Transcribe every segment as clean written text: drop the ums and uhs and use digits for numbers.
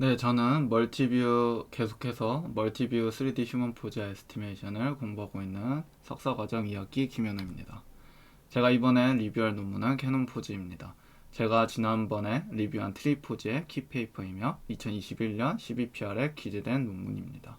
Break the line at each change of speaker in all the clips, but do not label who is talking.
네, 저는 계속해서 멀티뷰 3D 휴먼 포즈 에스티메이션을 공부하고 있는 석사과정 2학기 김현우입니다. 제가 이번에 리뷰할 논문은 캐논 포즈입니다. 제가 지난번에 리뷰한 트리포즈의 키페이퍼이며 2021년 12PR에 기재된 논문입니다.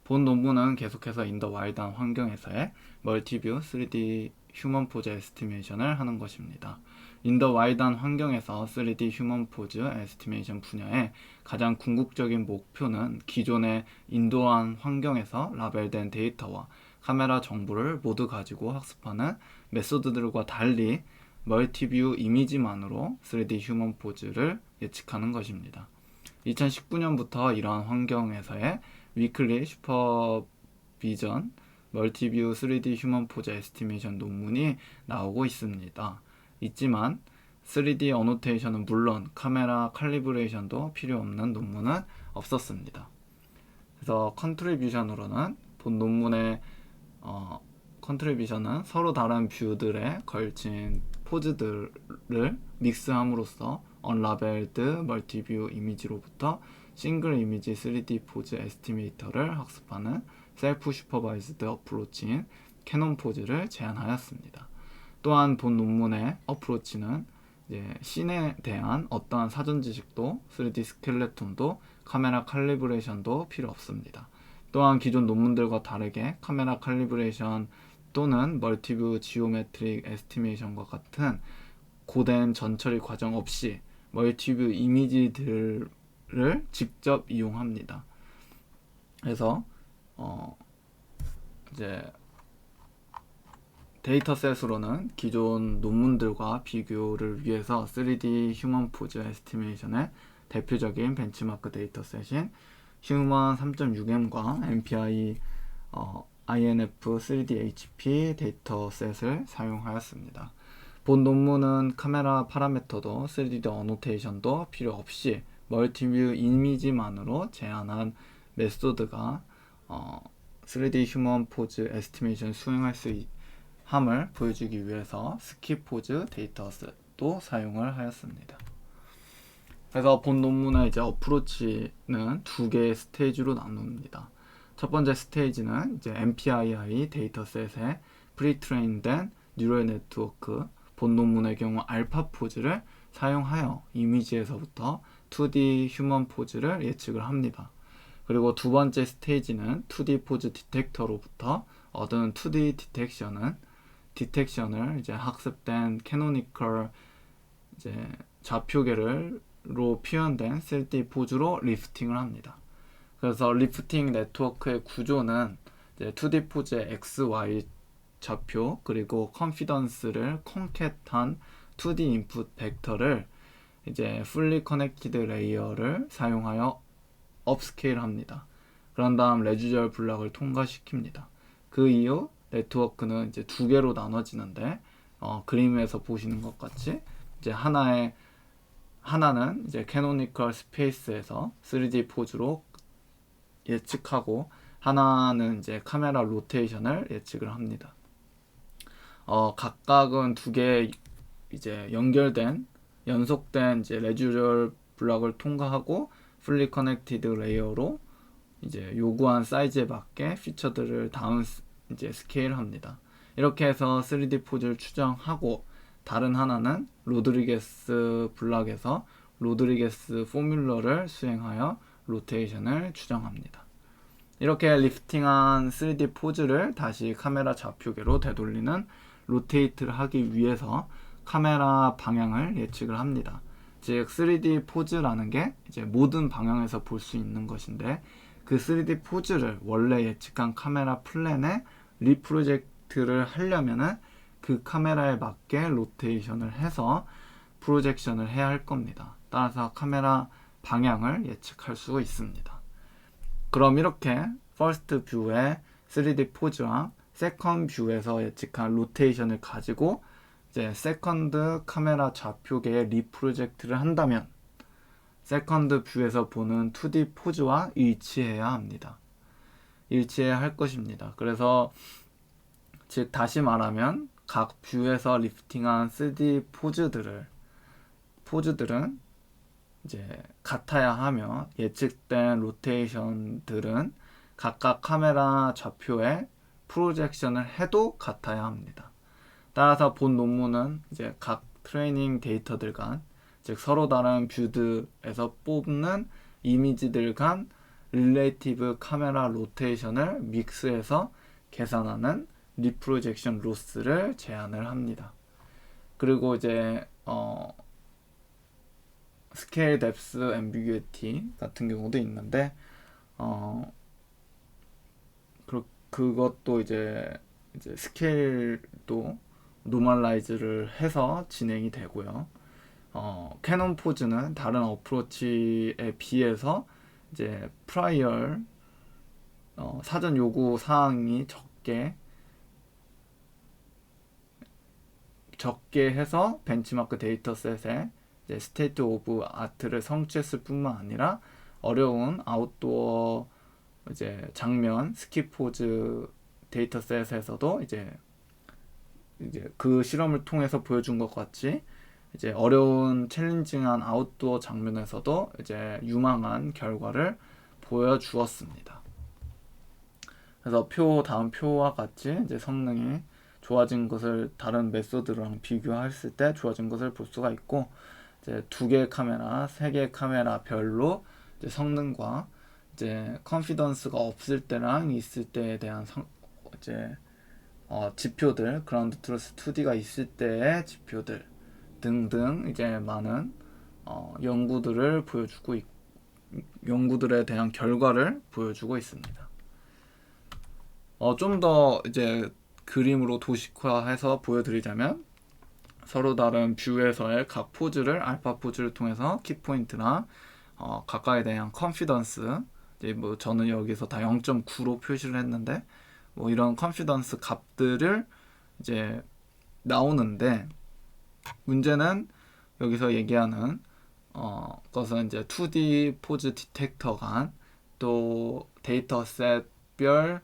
본 논문은 계속해서 인더 와일드한 환경에서의 멀티뷰 3D 휴먼 포즈 에스티메이션을 하는 것입니다. 인더 와일드한 환경에서 3D 휴먼 포즈 에스티메이션 분야의 가장 궁극적인 목표는 기존의 인도어한 환경에서 라벨된 데이터와 카메라 정보를 모두 가지고 학습하는 메소드들과 달리 멀티뷰 이미지만으로 3D 휴먼 포즈를 예측하는 것입니다. 2019년부터 이러한 환경에서의 위클리 슈퍼비전 멀티뷰 3D 휴먼 포즈 에스티메이션 논문이 나오고 있지만 3D 어노테이션은 물론 카메라 칼리브레이션도 필요 없는 논문은 없었습니다. 그래서 컨트리뷰션으로는 본 논문의 컨트리뷰션은 서로 다른 뷰들에 걸친 포즈들을 믹스함으로써 언라벨드 멀티뷰 이미지로부터 싱글 이미지 3D 포즈 에스티메이터를 학습하는 셀프 슈퍼바이즈드 어프로치인 캐논 포즈를 제안하였습니다. 또한 본 논문의 어프로치는 씬에 대한 어떠한 사전 지식도 3D 스켈레톤도 카메라 칼리브레이션도 필요 없습니다. 또한 기존 논문들과 다르게 카메라 칼리브레이션 또는 멀티뷰 지오메트릭 에스티메이션과 같은 고된 전처리 과정 없이 멀티뷰 이미지들을 직접 이용합니다. 그래서 이제 데이터셋으로는 기존 논문들과 비교를 위해서 3D 휴먼 포즈 에스티메이션의 대표적인 벤치마크 데이터셋인 휴먼 3.6M과 MPI INF 3DHP 데이터셋을 사용하였습니다. 본 논문은 카메라 파라미터도 3D 어노테이션도 필요 없이 멀티뷰 이미지만으로 제안한 메소드가 3D 휴먼 포즈 에스티메이션 수행할 수 함을 보여주기 위해서 스키포즈 데이터셋도 사용을 하였습니다. 그래서 본 논문의 이제 어프로치는 두 개의 스테이지로 나눕니다. 첫 번째 스테이지는 이제 MPII 데이터셋에 프리트레인된 뉴럴 네트워크 본 논문의 경우 알파 포즈를 사용하여 이미지에서부터 2D 휴먼 포즈를 예측을 합니다. 그리고 두 번째 스테이지는 2D 포즈 디텍터로부터 얻은 2D 디텍션을 이제 학습된 캐노니컬 이제 좌표계로 표현된 3D 포즈로 리프팅을 합니다. 그래서 리프팅 네트워크의 구조는 이제 2D 포즈의 X, Y 좌표 그리고 컨피던스를 콘캣한 2D 인풋 벡터를 이제 fully connected 레이어를 사용하여 업스케일 합니다. 그런 다음 레지dual 블락을 통과시킵니다. 그 이후 네트워크는 이제 두 개로 나눠지는데 그림에서 보시는 것 같이 이제 하나는 이제 캐노니컬 스페이스에서 3D 포즈로 예측하고 하나는 이제 카메라 로테이션을 예측을 합니다. 각각은 두 개의 이제 연속된 이제 레지듀얼 블락을 통과하고 풀리 커넥티드 레이어로 이제 요구한 사이즈에 맞게 피처들을 다운 이제 스케일합니다. 이렇게 해서 3D 포즈를 추정하고 다른 하나는 로드리게스 블락에서 로드리게스 포뮬러를 수행하여 로테이션을 추정합니다. 이렇게 리프팅한 3D 포즈를 다시 카메라 좌표계로 되돌리는 로테이트를 하기 위해서 카메라 방향을 예측을 합니다. 즉 3D 포즈라는 게 이제 모든 방향에서 볼 수 있는 것인데 그 3D 포즈를 원래 예측한 카메라 플랜에 리프로젝트를 하려면은 그 카메라에 맞게 로테이션을 해서 프로젝션을 해야 할 겁니다. 따라서 카메라 방향을 예측할 수 있습니다. 그럼 이렇게 퍼스트 뷰의 3D 포즈와 세컨드 뷰에서 예측한 로테이션을 가지고 이제 세컨드 카메라 좌표계에 리프로젝트를 한다면 세컨드 뷰에서 보는 2D 포즈와 일치해야 합니다. 일치해야 할 것입니다. 그래서 즉 다시 말하면 각 뷰에서 리프팅한 3D 포즈들은 이제 같아야 하며 예측된 로테이션들은 각각 카메라 좌표에 프로젝션을 해도 같아야 합니다. 따라서 본 논문은 이제 각 트레이닝 데이터들 간, 즉 서로 다른 뷰드에서 뽑는 이미지들 간 릴레이티브 카메라 로테이션을 믹스해서 계산하는 리프로젝션 로스를 제한을 합니다. 그리고 이제 스케일 뎁스 앰비규이티 같은 경우도 있는데 그것도 이제 스케일도 노멀라이즈를 해서 진행이 되고요. 캐논 포즈는 다른 어프로치에 비해서 이제 프라이얼 사전 요구 사항이 적게 해서 벤치마크 데이터셋에 이제 스테이트 오브 아트를 성취했을 뿐만 아니라 어려운 아웃도어 이제 장면 스키 포즈 데이터셋에서도 이제 그 실험을 통해서 보여준 것 같이 이제 어려운 챌린징한 아웃도어 장면에서도 이제 유망한 결과를 보여주었습니다. 그래서 다음 표와 같이 이제 성능이 좋아진 것을 다른 메소드랑 비교했을 때 좋아진 것을 볼 수가 있고, 이제 2개의 카메라, 3개의 카메라 별로 이제 성능과 이제 컨피던스가 없을 때랑 있을 때에 대한 지표들, 그라운드 트루스 2D가 있을 때의 지표들 등등 이제 많은 연구들에 대한 결과를 보여주고 있습니다. 좀 더 이제 그림으로 도식화해서 보여드리자면, 서로 다른 뷰에서의 각 포즈를 알파 포즈를 통해서 키포인트나 각각에 대한 컨피던스, 이제 뭐 저는 여기서 다 0.9로 표시를 했는데 뭐 이런 컨피던스 값들을 이제 나오는데, 문제는 여기서 얘기하는 것은 이제 2D 포즈 디텍터 간 또 데이터셋별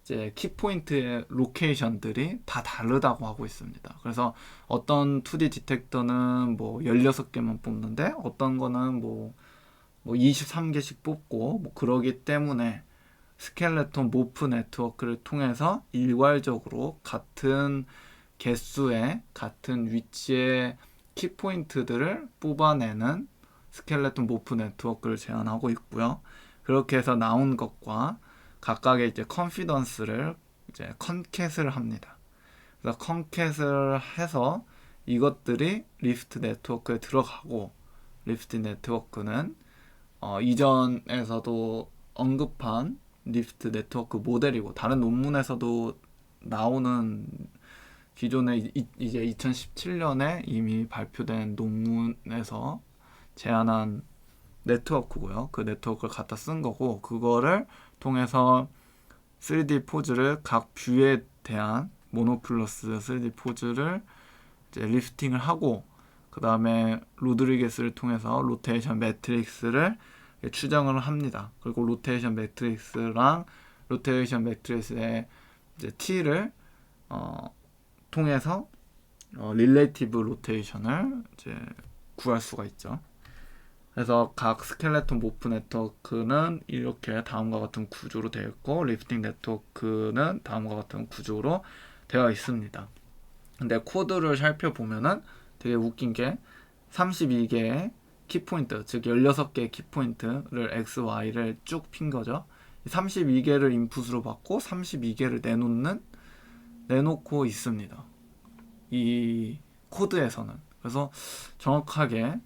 이제 키포인트의 로케이션들이 다 다르다고 하고 있습니다. 그래서 어떤 2D 디텍터는 뭐 16개만 뽑는데 어떤 거는 뭐 23개씩 뽑고 뭐 그러기 때문에 스켈레톤 모프 네트워크를 통해서 일괄적으로 같은 개수의 같은 위치의 키포인트들을 뽑아내는 스켈레톤 모프 네트워크를 제안하고 있고요. 그렇게 해서 나온 것과 각각의 이제 컨피던스를 이제 컨캣을 합니다. 그래서 컨캣을 해서 이것들이 리프트 네트워크에 들어가고, 리프트 네트워크는 이전에서도 언급한 리프트 네트워크 모델이고, 다른 논문에서도 나오는 기존에 이제 2017년에 이미 발표된 논문에서 제안한 네트워크고요. 그 네트워크를 갖다 쓴 거고, 그거를 통해서 3D 포즈를 각 뷰에 대한 모노플러스 3D 포즈를 이제 리프팅을 하고, 그 다음에 로드리게스를 통해서 로테이션 매트릭스를 추정을 합니다. 그리고 로테이션 매트릭스의 이제 t를 통해서 릴레이티브 로테이션을 이제 구할 수가 있죠. 그래서 각 스켈레톤 모프 네트워크는 이렇게 다음과 같은 구조로 되어 있고, 리프팅 네트워크는 다음과 같은 구조로 되어 있습니다. 근데 코드를 살펴보면은 되게 웃긴 게 32개의 키포인트, 즉 16개의 키포인트를 X, Y를 쭉 핀 거죠. 32개를 인풋으로 받고 32개를 내놓고 있습니다. 이 코드에서는. 그래서 정확하게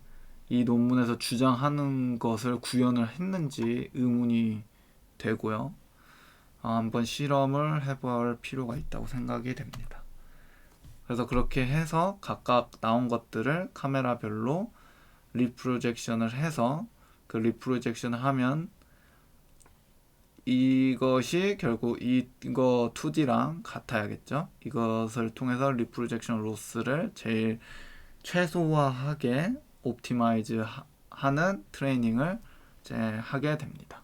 이 논문에서 주장하는 것을 구현을 했는지 의문이 되고요. 한번 실험을 해볼 필요가 있다고 생각이 됩니다. 그래서 그렇게 해서 각각 나온 것들을 카메라별로 리프로젝션을 해서 그 리프로젝션을 하면 이것이 결국 이거 2D랑 같아야겠죠. 이것을 통해서 리프로젝션 로스를 제일 최소화하게 옵티마이즈 하는 트레이닝을 이제 하게 됩니다.